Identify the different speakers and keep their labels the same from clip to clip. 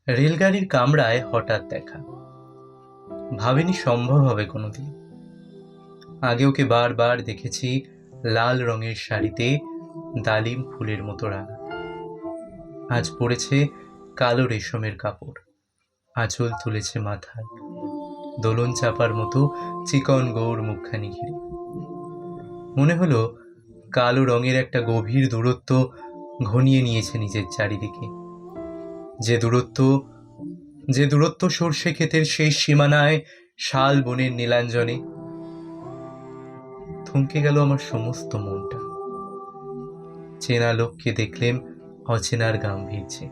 Speaker 1: রেলগাড়ির কামরায় হঠাৎ দেখা, ভাবিনি সম্ভব হবে কোনোদিন। আগে ওকে বারবার দেখেছি লাল রঙের শাড়িতে ডালিম ফুলের মতো রাঙা। আজ পরেছে কালো রেশমের কাপড়, আঁচল তুলেছে মাথায়, দোলন চাপার মতো চিকন গৌর মুখখানি ঘিরে। মনে হলো কালো রঙের একটা গভীর দূরত্ব ঘনিয়ে নিয়েছে নিজের চারিদিকে। যে দূরত্ব সর্ষে ক্ষেতের শেষ সীমানায় শাল বনের নীলাঞ্জনে। থমকে গেল আমার সমস্ত মনটা। চেনা লোককে দেখলেম অচেনার গাম্ভীর্যে।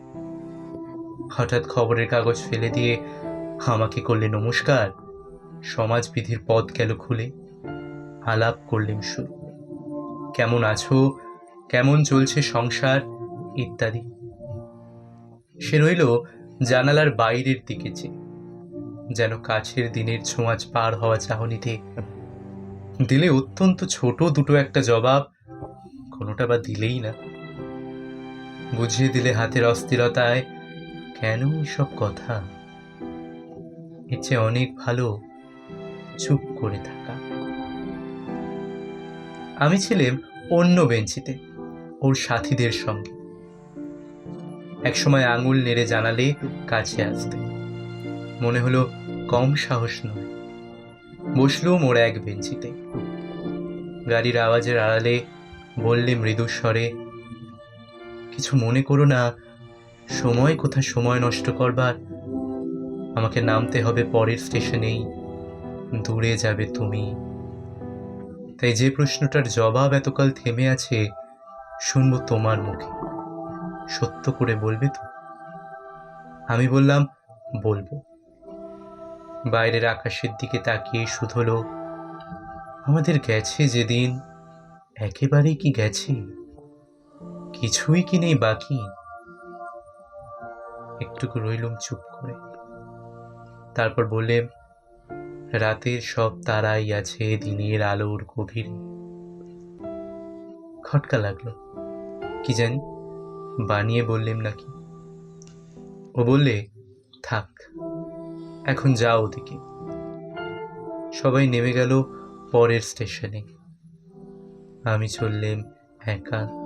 Speaker 1: হঠাৎ খবরের কাগজ ফেলে দিয়ে আমাকে করলে নমস্কার, সমাজবিধির পথ গেল খুলে। আলাপ করলেম শুরু, কেমন আছো, কেমন চলছে সংসার ইত্যাদি। সে রইল জানালার বাইরের দিকে চেয়ে, যেন কাছের দিনের ছোঁয়াচ পার হওয়া চাহনিতে। দিলে অত্যন্ত ছোট দুটো একটা জবাব, কোনোটা বা দিলেই না। বুঝিয়ে দিলে হাতের অস্থিরতায় কেন এসব কথা। এর চেয়ে অনেক ভালো চুপ করে থাকা। আমি ছিলাম অন্য বেঞ্চিতে ওর সাথীদের সঙ্গে। একসময় আঙুল নেড়ে জানালে কাছে আসতে, মনে হলো কম সাহস নয়। বসলুম ওর এক বেঞ্চিতে। গাড়ির আওয়াজের আড়ালে বললে মৃদুস্বরে, কিছু মনে করো না, সময় কোথা সময় নষ্ট করবার। আমাকে নামতে হবে পরের স্টেশনেই, দূরে যাবে তুমি। তাই যে প্রশ্নটার জবাব এতকাল থেমে আছে শুনবো তোমার মুখে। সত্য করে বলবে তো? আমি বললাম বলবো। বাইরের আকাশের দিকে তাকিয়ে শুধলো, আমাদের গেছে যেদিন একেবারেই কি গেছে, কিছুই কি নেই বাকি। একটুকু রইলুম চুপ করে। তারপর বললেন, রাতের সব তারাই আছে দিনের আলোর গভীরে। খটকা লাগলো, কি জানি বানিয়ে বললেম নাকি। ও বললে, থাক এখন যাও ওদিকে। সবাই নেমে গেল পরের স্টেশনে। আমি চললেম একা।